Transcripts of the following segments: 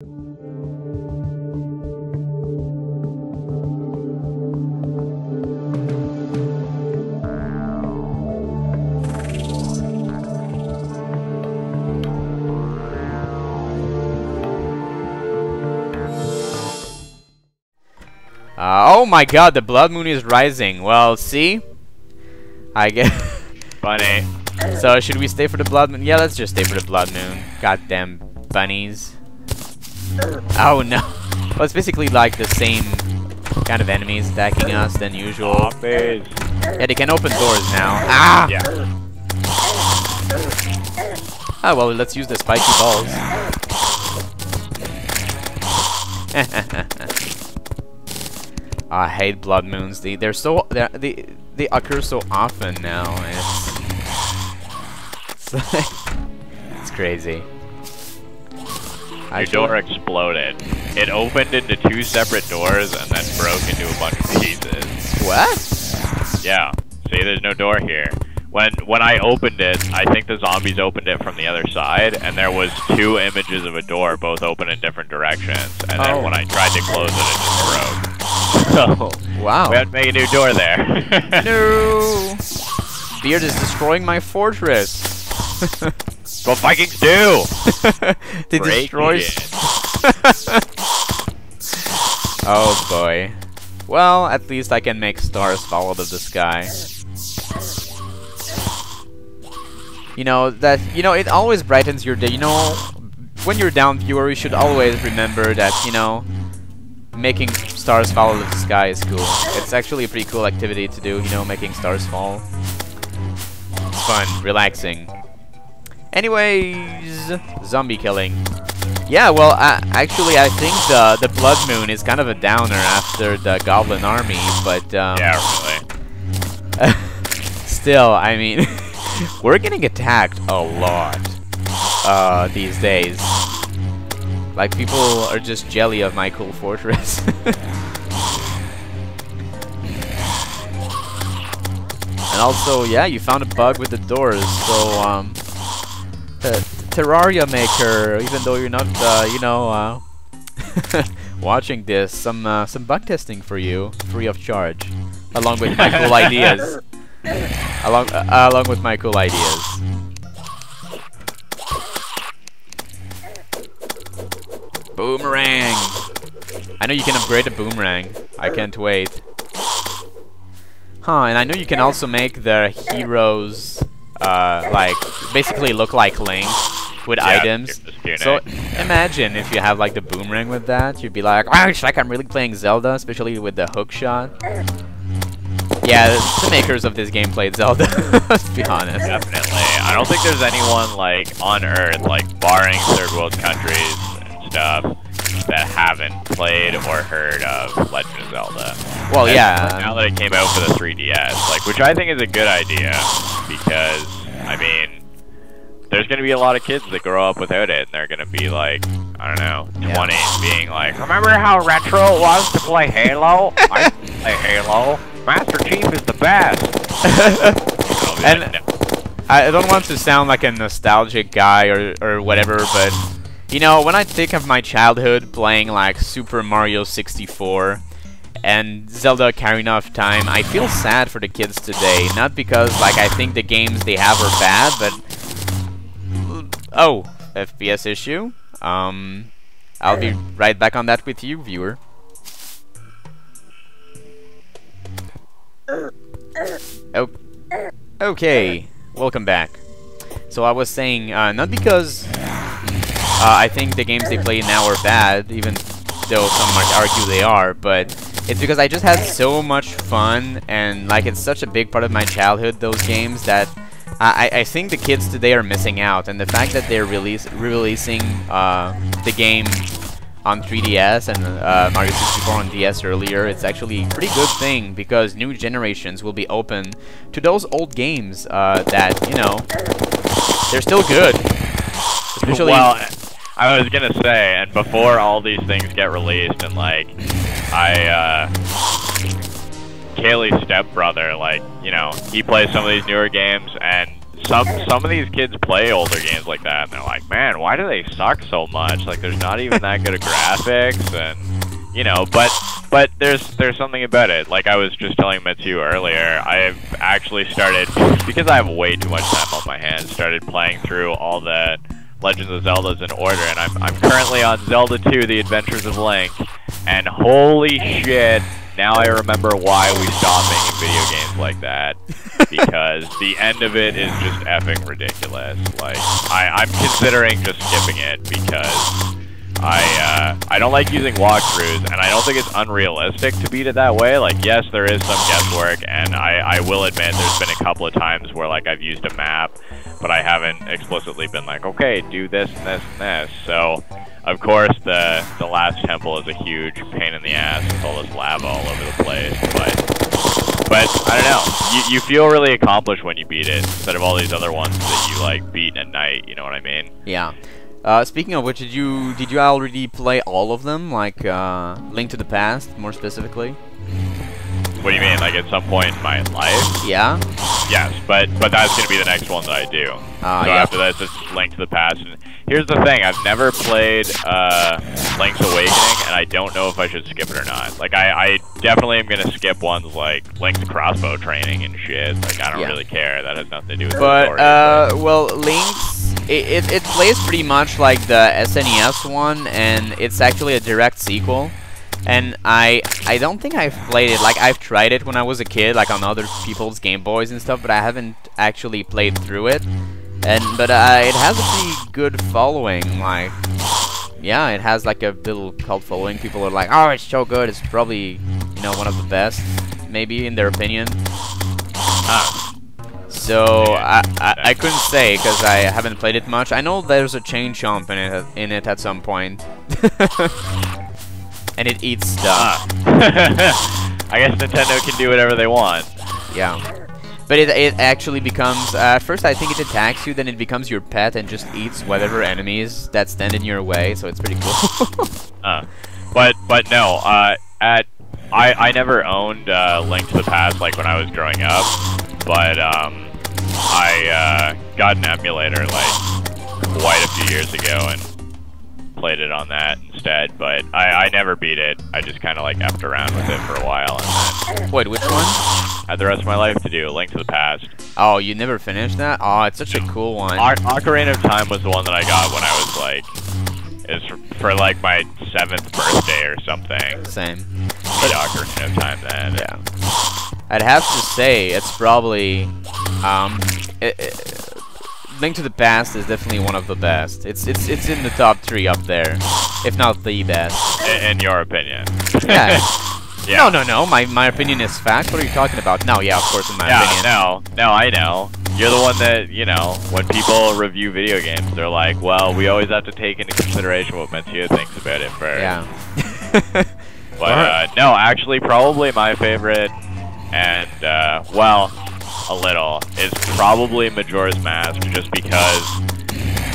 Oh my god, the blood moon is rising. Well, see? I guess. Funny. So, should we stay for the blood moon? Yeah, let's just stay for the blood moon. Goddamn bunnies. Oh no. Well, it's basically like the same kind of enemies attacking us than usual. Yeah, they can open doors now. Ah! Yeah. Oh, well, let's use the spiky balls. I hate blood moons. They occur so often now. It's crazy. Your door exploded. It opened into 2 separate doors and then broke into a bunch of pieces. What? Yeah. See, there's no door here. When I opened it, I think the zombies opened it from the other side, and there was 2 images of a door, both open in different directions. And then when I tried to close it, it just broke. So, wow. We had to make a new door there. No! Beard is destroying my fortress. That's what Vikings do! They destroy. Oh boy. Well, at least I can make stars fall out of the sky. You know, it always brightens your day. You know, when you're down, viewer, you should always remember that, you know, making stars fall out of the sky is cool. It's actually a pretty cool activity to do, you know, making stars fall. It's fun, relaxing. Anyways, zombie killing. Yeah, well, actually, I think the blood moon is kind of a downer after the goblin army, but yeah, really. Still, I mean, we're getting attacked a lot these days. Like, people are just jelly of my cool fortress. And also, yeah, you found a bug with the doors, so Terraria maker, even though you're not, you know, watching this, some bug testing for you, free of charge, along with my cool ideas. Along with my cool ideas. Boomerang! I know you can upgrade the boomerang. I can't wait. Huh, and I know you can also make the heroes, like, basically look like Link with items. So imagine if you have like the boomerang with that, you'd be like, oh, it's like I'm really playing Zelda, especially with the hook shot. Yeah, the makers of this game played Zelda, let's be honest. Definitely. I don't think there's anyone, like, on Earth, like, barring third world countries and stuff, that haven't played or heard of Legend of Zelda. Well, and yeah. Now that it came out for the 3DS, like, which I think is a good idea, because, I mean, there's going to be a lot of kids that grow up without it, and they're going to be, like, I don't know, 20, being like, remember how retro it was to play Halo? I play Halo. Master Chief is the best. And like, no. I don't want to sound like a nostalgic guy or whatever, but you know, when I think of my childhood playing like Super Mario 64 and Zelda Ocarina of Time, I feel sad for the kids today. Not because like I think the games they have are bad, but oh, FPS issue. I'll be right back on that with you, viewer. Oh, okay, welcome back. So I was saying, not because I think the games they play now are bad, even though some might argue they are, but it's because I just had so much fun, and like it's such a big part of my childhood, those games, that I think the kids today are missing out, and the fact that they're re-releasing the game on 3DS and Mario 64 on DS earlier, it's actually a pretty good thing, because new generations will be open to those old games that, you know, they're still good. Especially well, I was gonna say, and before all these things get released, and like, Kaylee's stepbrother, like, you know, he plays some of these newer games, and some of these kids play older games like that, and they're like, man, why do they suck so much? Like, there's not even that good of graphics, and you know, but there's something about it. Like I was just telling Matthew earlier, I've actually started, because I have way too much time on my hands, started playing through all the Legend of Zelda's in order, and I'm currently on Zelda 2, The Adventures of Link, and holy shit, now I remember why we stopped making video games like that, because the end of it is just effing ridiculous. Like, I'm considering just skipping it, because I don't like using walkthroughs, and I don't think it's unrealistic to beat it that way. Like, yes, there is some guesswork, and I will admit there's been a couple of times where, like, I've used a map, but I haven't explicitly been like, okay, do this and this and this. So, of course, the last temple is a huge pain in the ass with all this lava all over the place, but I don't know. You feel really accomplished when you beat it, instead of all these other ones that you, like, beat at night, you know what I mean? Yeah. Speaking of which, did you already play all of them? Like, Link to the Past, more specifically? What do you mean? Like, at some point in my life? Yeah. Yes, but that's gonna be the next one that I do. So yeah. after this, it's Link to the Past. And here's the thing: I've never played Link's Awakening, and I don't know if I should skip it or not. Like, I definitely am gonna skip ones like Link's crossbow training and shit. Like, I don't really care. That has nothing to do with the story. Well, Link's it plays pretty much like the SNES one, and it's actually a direct sequel. And I don't think I've played it. Like, I've tried it when I was a kid, like on other people's Game Boys and stuff, but I haven't actually played through it. But it has a pretty good following. Like, yeah, it has like a little cult following. People are like, oh, it's so good. It's probably, you know, one of the best, maybe in their opinion. So I couldn't say because I haven't played it much. I know there's a chain chomp in it at some point. And it eats stuff. I guess Nintendo can do whatever they want. Yeah. But it actually becomes... at first I think it attacks you, then it becomes your pet and just eats whatever enemies that stand in your way, so it's pretty cool. But no, I never owned Link to the Past, like, when I was growing up. But I got an emulator, like, quite a few years ago, and played it on that instead, but I never beat it. I just kind of like effed around with it for a while, and then... Wait, which one? Had the rest of my life to do, Link to the Past. Oh, you never finished that? Oh, it's such a cool one. Ocarina of Time was the one that I got when I was like... It's for like my 7th birthday or something. Same. But Ocarina of Time then. Yeah. I'd have to say, it's probably... Link to the Past is definitely one of the best. It's in the top 3 up there, if not the best. In your opinion? Yeah. Yeah. No. My opinion is fact. What are you talking about? No, yeah, of course, in my opinion. No, I know. You're the one that, you know, when people review video games, they're like, well, we always have to take into consideration what Mathieu thinks about it first. Yeah. But no, actually, probably my favorite, and well, a little, is probably Majora's Mask, just because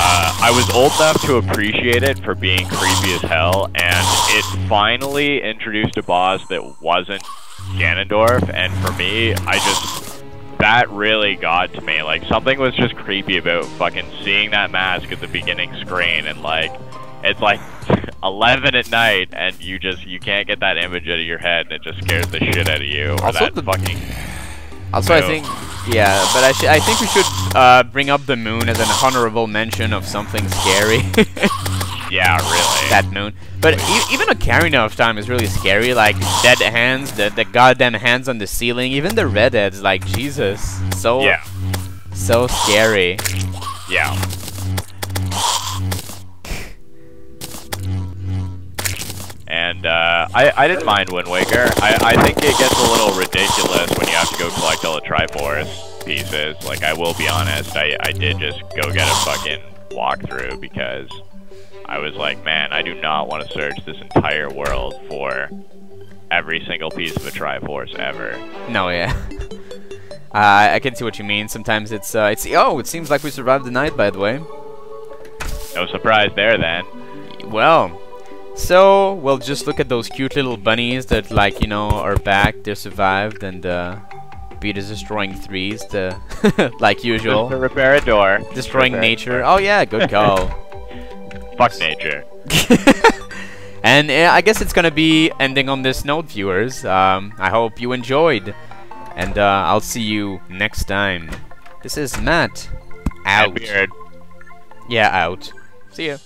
I was old enough to appreciate it for being creepy as hell, and it finally introduced a boss that wasn't Ganondorf, and for me, that really got to me. Like, something was just creepy about fucking seeing that mask at the beginning screen, and like, it's like 11 at night, and you can't get that image out of your head, and it just scares the shit out of you. Or Also, that fucking... Also, I think, yeah, but I think we should bring up the moon as an honorable mention of something scary. Yeah, really. That moon. But even Ocarina of Time is really scary. Like, dead hands, the goddamn hands on the ceiling, even the redheads, like, Jesus. So, yeah. So scary. Yeah. And I didn't mind Wind Waker. I think it gets a little ridiculous when you have to go collect all the Triforce pieces. Like, I will be honest, I did just go get a fucking walkthrough because I was like, man, I do not want to search this entire world for every single piece of a Triforce ever. No, yeah. I can see what you mean. Sometimes it's oh, it seems like we survived the night, by the way. No surprise there, then. Well, so we'll just look at those cute little bunnies that, like, you know, are back. They survived, and Be destroying trees, like usual. Just to repair a door. Destroying nature. Oh yeah, good call. Fuck nature. And I guess it's gonna be ending on this note, viewers. I hope you enjoyed, and I'll see you next time. This is Matt. Out. Beard. Yeah, out. See ya.